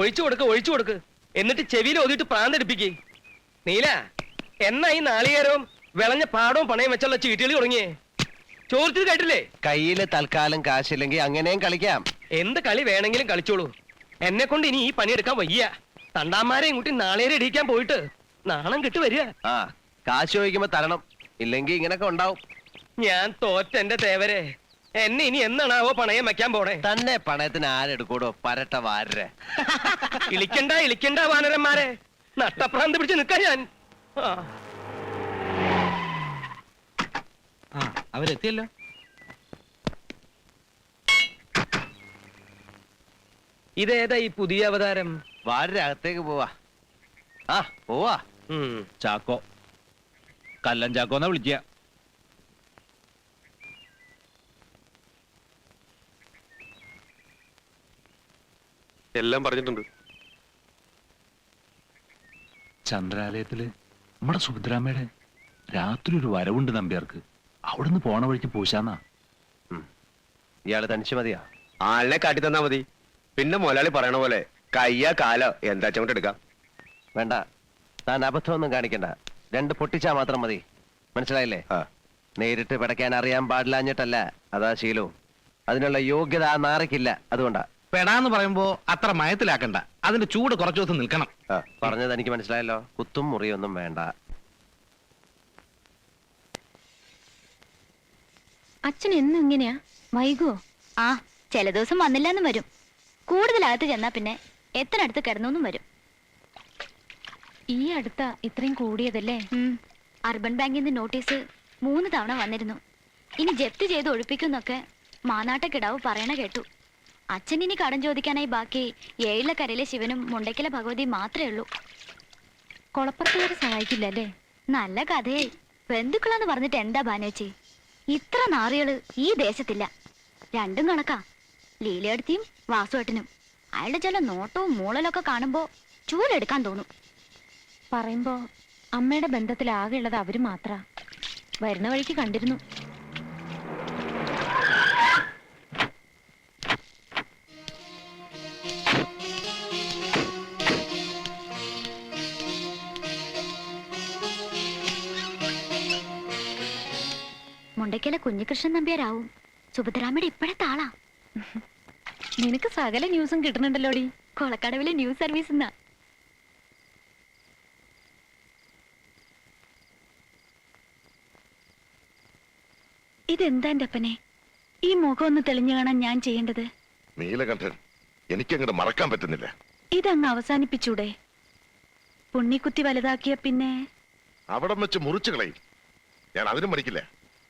ഒഴിച്ചു കൊടുക്ക്. എന്നിട്ട് ചെവിയിൽ ഒതിട്ട് പ്രാന്തെടുപ്പിക്ക്. നീല, എന്നാ ഈ നാളികേരവും വിളഞ്ഞ പാടവും പണയം വെച്ചുള്ള ചീട്ടുകളി തുടങ്ങിയേ? ചോദിച്ചത് കേട്ടില്ലേ? കയ്യില് തൽക്കാലം കാശില്ലെങ്കിൽ അങ്ങനെയും കളിക്കാം. എന്ത് കളി വേണമെങ്കിലും കളിച്ചോളൂ. എന്നെ കൊണ്ട് ഇനി ഈ പണിയെടുക്കാൻ വയ്യ. തണ്ടാമാരെയും കൂട്ടി നാളേരെ ഇടിക്കാൻ പോയിട്ട് നാണം കിട്ടു വരിക. ആ, കാശ് ചോദിക്കുമ്പോ തരണം, ഇല്ലെങ്കിൽ ഇങ്ങനൊക്കെ ഉണ്ടാവും. ഞാൻ തോറ്റെന്റെ തേവരെ. എന്നെ ഇനി എന്നാണാവോ പണയം വെക്കാൻ പോണേ? തന്നെ പണയത്തിന് ആരെടുക്കൂടോ പരട്ട വാരരെ. ഇളിക്കണ്ട വാനരന്മാരെ. നട്ടപ്രാന്ത് പിടിച്ച് നിൽക്കാൻ ഞാൻ. അവരെത്തിയല്ലോ. ഇതേതാ ഈ പുതിയ അവതാരം? വാരരെ അകത്തേക്ക് പോവാ. ആ പോവാ. ചാക്കോ, കല്ലൻ ചാക്കോന്നാ വിളിക്കുക. എല്ലാം പറഞ്ഞിട്ടുണ്ട്. ചന്ദ്രാലയത്തില് നമ്മുടെ സുഭദ്രാമ്മയുടെ രാത്രി ഒരു വരവുണ്ട് നമ്പ്യാർക്ക്. അവിടുന്ന് പോണ വഴിക്ക് പൂശാന്നാ. ഇയാള് തനിച്ച് മതിയാ? ആളിനെ കാട്ടി തന്നാ മതി. പിന്നെ മുതലാളി പറയണ പോലെ കയ്യാ കാലോ എന്താ ചങ്ങോട്ട് എടുക്കാം. വേണ്ട, താൻ അബദ്ധമൊന്നും കാണിക്കണ്ട. 2 പൊട്ടിച്ചാ മാത്രം മതി. മനസ്സിലായില്ലേ? നേരിട്ട് പിടയ്ക്കാൻ അറിയാൻ പാടില്ലാഞ്ഞിട്ടല്ല, അതാ ശീലവും. അതിനുള്ള യോഗ്യത ആ നാറയ്ക്കില്ല, അതുകൊണ്ടാ. പെടാന്ന് പറയുമ്പോ അത്ര മയത്തിലാക്കണ്ട. അതിന്റെ ചൂട് കുറച്ചു ദിവസം നിൽക്കണം. പറഞ്ഞത് എനിക്ക് മനസ്സിലായല്ലോ. കുത്തും മുറിയൊന്നും വേണ്ട. അച്ഛൻ എന്നും ഇങ്ങനെയാ? വൈകുവോ? ആ, ചില ദിവസം വന്നില്ലാന്നും വരും. കൂടുതലകത്ത് ചെന്നാ പിന്നെ എത്ര അടുത്ത് കിടന്നൊന്നും വരും. ഈ അടുത്ത ഇത്രയും കൂടിയതല്ലേ? അർബൻ ബാങ്കിൽ നിന്ന് നോട്ടീസ് 3 തവണ വന്നിരുന്നു. ഇനി ജപ്തി ചെയ്ത് ഒഴിപ്പിക്കുന്നൊക്കെ മാനാട്ടക്കിടാവ് പറയണ കേട്ടു. അച്ഛൻ ഇനി കടം ചോദിക്കാനായി ബാക്കി ഏഴിലക്കരയിലെ ശിവനും മുണ്ടയ്ക്കലെ ഭഗവതി മാത്രമേ ഉള്ളൂ. കൊളപ്പുറത്തുകാരെ സഹായിക്കില്ല അല്ലേ? നല്ല കഥയെ. ബന്ധുക്കളാന്ന് പറഞ്ഞിട്ട് എന്താ ബാനേച്ചി? ഇത്ര നാറികള് ഈ ദേശത്തില്ല. രണ്ടും കണക്കാ. ലീലയെടുത്തിയും വാസുവേട്ടനും. അയാളുടെ ചില നോട്ടവും മൂളലൊക്കെ കാണുമ്പോ ചൂലെടുക്കാൻ തോന്നും. പറയുമ്പോ അമ്മയുടെ ബന്ധത്തിൽ ആകെ ഉള്ളത് അവര് മാത്ര. വരുന്ന വഴിക്ക് കണ്ടിരുന്നു. മുണ്ടയ്ക്കലെ കുഞ്ഞികൃഷ്ണൻ നമ്പ്യാരാവും സുഭദ്രാമ്മയുടെ ഇപ്പോഴത്തെ ആളാ. നിനക്ക് സകല ന്യൂസും കിട്ടുന്നുണ്ടല്ലോടി. കൊളക്കടവിലെ ന്യൂസ് സർവീസ് എന്നാ. ഇതെന്താ എന്റെ അപ്പനെ? ഈ മുഖം ഒന്ന് തെളിഞ്ഞു കാണാൻ ഞാൻ ചെയ്യേണ്ടത്? നീലകണ്ഠൻ, എനിക്കങ്ങോട്ട് മറക്കാൻ പറ്റുന്നില്ല. ഇതങ്ങ് അവസാനിപ്പിച്ചൂടെ? പുണ്ണിക്കുത്തി വലുതാക്കിയ പിന്നെ അവിടെ വെച്ച് മുറിച്ചു കളയും. ഞാൻ അതിനും മടിക്കില്ല.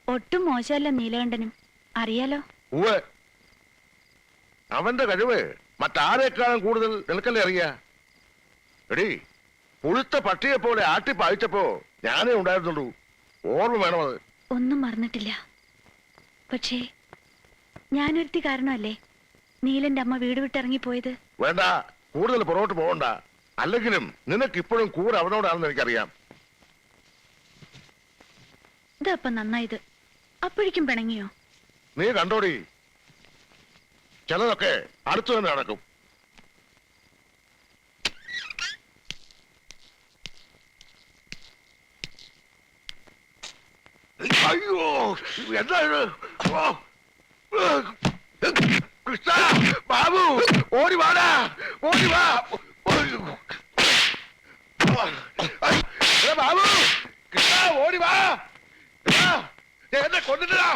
ഒട്ടും മോശമല്ല നീലകണ്ഠനും, അറിയാലോ. ഉവ്വ്, അവന്റെ കഴിവ് മറ്റാരേക്കാളും കൂടുതൽ നിനക്കല്ലേ അറിയാ. എടീ, പുഴുത്ത പട്ടിയെ പോലെ ആട്ടിപ്പായിച്ചപ്പോ ഞാനേ ഉണ്ടായിരുന്നുള്ളൂ. ഓർമ്മ വേണം അത്. ഒന്നും മറന്നിട്ടില്ല. പക്ഷേ ഞാനൊരുത്തി കാരണമല്ലേ നീലന്റെ അമ്മ വീട് വിട്ടിറങ്ങിപ്പോയത്. വേണ്ട, കൂടുതൽ പുറകോട്ട് പോകണ്ട. അല്ലെങ്കിലും നിനക്ക് ഇപ്പോഴും കൂടെ അവനോടാണെന്ന് എനിക്കറിയാം. ഇതപ്പൊ നന്നായത്. അപ്പോഴേക്കും പിണങ്ങിയോ? നീ കണ്ടോടി, ചിലതൊക്കെ അടുത്തു തന്നെ നടക്കും. അയ്യോ, എന്താ ഇത്? കൃഷ്ണ, ബാബു, ഓടി വാടാ, ഓടി വാ. ബാബു, കൃഷ്ണ, ഓടി വാ. എന്നെ കൊണ്ടിട്ടാ.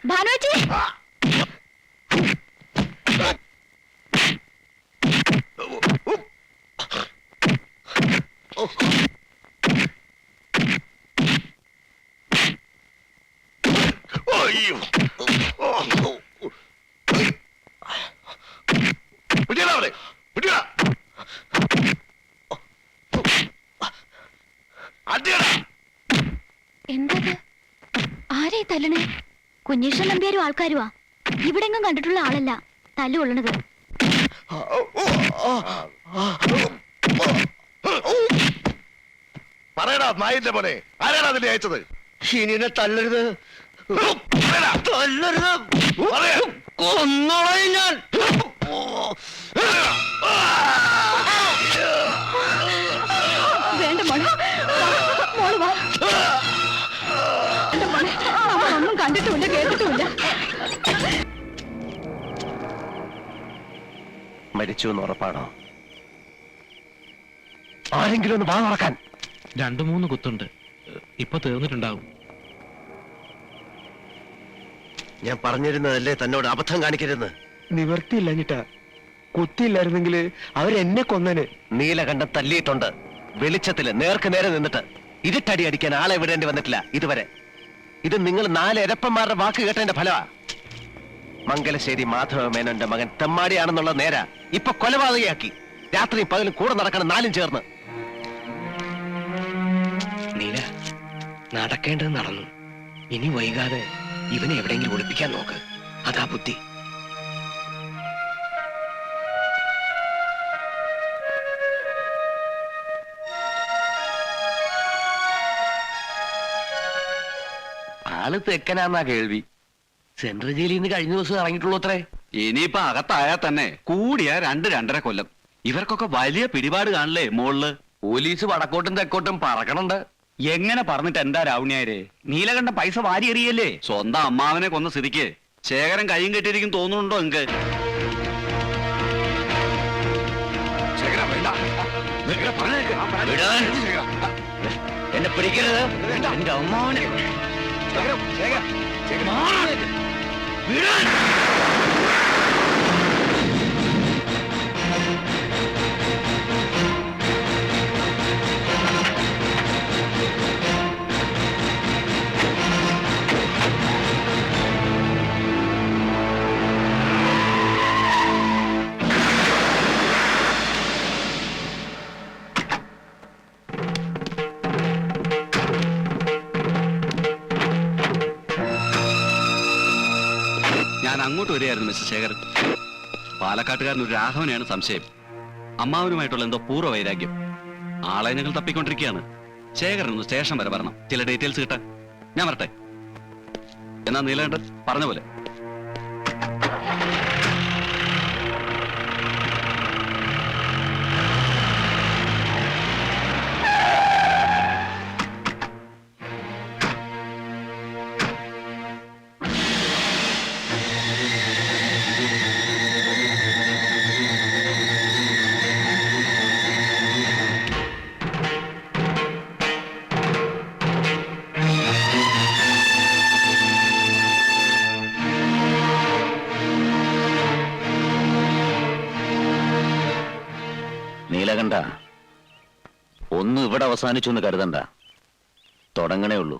ഭാനുവേച്ചി, എന്തത്? ആരെ തല്ലണേ? കുഞ്ഞീഷ്ണൻ നമ്പ്യാരും ആൾക്കാരുവാ. ഇവിടെങ്ങും കണ്ടിട്ടുള്ള ആളല്ല തല്ലുകൊള്ളണത്. പറയടാ നായിന്റെ മോനെ, ആരാണ് അതിനെ അയച്ചത്? ഇനി എന്നെ തല്ലരുത്, പറയടാ. തല്ലരുത്, പറയാ. കൊന്നോളാം ഞാൻ. വേണ്ട മോളെ, മോള് വാ. വേണ്ട മോളെ, നമ്മളൊന്നും കണ്ടിട്ടുമില്ല കേട്ടിട്ടുമില്ല. മരിച്ചു എന്ന് ഉറപ്പാണോ? ആരെങ്കിലും ഒന്ന് വാ തുറക്കാൻ. 2-3 കുത്തുണ്ട്. ഇപ്പൊ തീർന്നിട്ടുണ്ടാവും. ഞാൻ പറഞ്ഞിരുന്നതല്ലേ തന്നോട് അബദ്ധം കാണിക്കരുതെന്ന്. നിവർത്തിയില്ലഞ്ഞിട്ടാ, കുത്തിയില്ലായിരുന്നെങ്കിൽ അവരെന്നെ കൊന്നനെ. നീലകണ്ഠം തല്ലിയിട്ടുണ്ട്. വെളിച്ചത്തില് നേർക്ക് നേരെ നിന്നിട്ട് ഇരുട്ടടി അടിക്കാൻ ആളെ വിടേണ്ടി വന്നിട്ടില്ല ഇതുവരെ. ഇത് നിങ്ങൾ 4 എരപ്പന്മാരുടെ വാക്ക് കേട്ടതിന്റെ ഫലമാ. മംഗലശ്ശേരി മാധവ മേനോന്റെ മകൻ തെമ്മാടിയാണെന്നുള്ള നേരാ ഇപ്പൊ കൊലപാതകയാക്കി. രാത്രിയും പകലും കൂടെ നടക്കണം 4 ചേർന്ന്. നീല, നടക്കേണ്ടത് നടന്നു. ഇനി വൈകാതെ ഇവനെ എവിടെയെങ്കിലും ഒളിപ്പിക്കാൻ നോക്ക്. അതാ ബുദ്ധി. ആള് തെക്കനാന്നാ കേൾവി. സെൻട്രൽ ജയിലിൽ നിന്ന് കഴിഞ്ഞ ദിവസം ഇറങ്ങിയിട്ടുള്ളൂ അത്രേ. ഇനിയിപ്പോ അകത്തായാൽ തന്നെ കൂടിയ 2-2.5 കൊല്ലം. ഇവർക്കൊക്കെ വലിയ പിടിപാട് കാണില്ലേ മോളില്. പോലീസ് വടക്കോട്ടും തെക്കോട്ടും പറക്കണുണ്ട്. എങ്ങനെ പറഞ്ഞിട്ട് എന്താ രാവണിയാരെ? നീലകണ്ഠ പൈസ വാരി എറിയല്ലേ. സ്വന്തം അമ്മാവനെ കൊന്ന സ്ഥിതിക്ക് ശേഖരൻ കയ്യും കെട്ടിയിരിക്കും തോന്നുന്നുണ്ടോ നിങ്ങക്ക്? എന്നെ പിടിക്കരുത്, എന്റെ അമ്മാവനെ ഞാൻ അങ്ങോട്ട് വരികയായിരുന്നു മിസ്റ്റർ ശേഖരൻ. പാലക്കാട്ടുകാരൻ ഒരു രാഘവനെയാണ് സംശയം. അമ്മാവനുമായിട്ടുള്ള എന്തോ പൂർവ്വ വൈരാഗ്യം. ആളെ ഞങ്ങൾ തപ്പിക്കൊണ്ടിരിക്കുകയാണ്. ശേഖരൻ ഒന്ന് സ്റ്റേഷൻ വരെ വരണം, ചില ഡീറ്റെയിൽസ് കിട്ടാൻ. ഞാൻ വരട്ടെ. എന്നാ നീലകണ്ഠൻ പറഞ്ഞ പോലെ. നീലകണ്ഠ, ഒന്നും ഇവിടെ അവസാനിച്ചു എന്ന് കരുതണ്ട. തുടങ്ങണേ ഉള്ളൂ.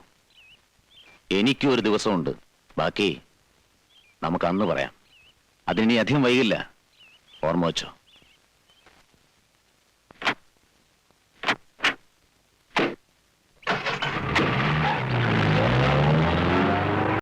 എനിക്കും ഒരു ദിവസമുണ്ട്. ബാക്കി നമുക്ക് അന്ന് പറയാം. അതിനി അധികം വൈകില്ല. ഓർമ്മ വെച്ചോ.